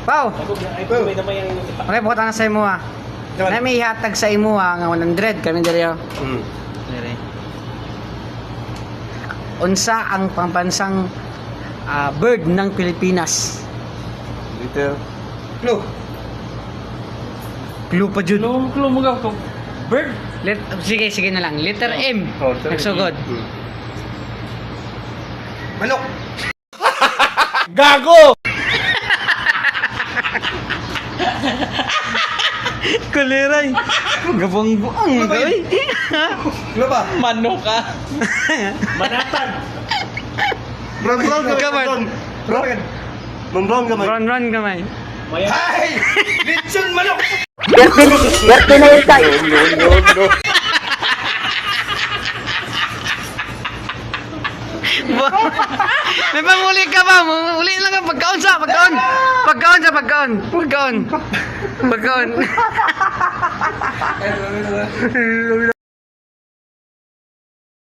Pau. Okay, bukat na sa imo ha. Na may ihatag sa imo ha, nga 100 kami diri ha. Diri. Unsa ang pambansang bird ng Pilipinas? Liter. Clue. Clue pa jud. Clue mo ka. Bird. Sige na lang. Letter M. Nagsugod. Manok. Gago! Kuliray. Gabong-buang gawin. Clue ba? Manok ka. Manatan. Brown Gamay. Brown gamay. Run gamay. Ay! Lechon manok! Swerte na yun tayo. No. May panguli ka ba? Uli lang ka pagkaon. Pagkaon.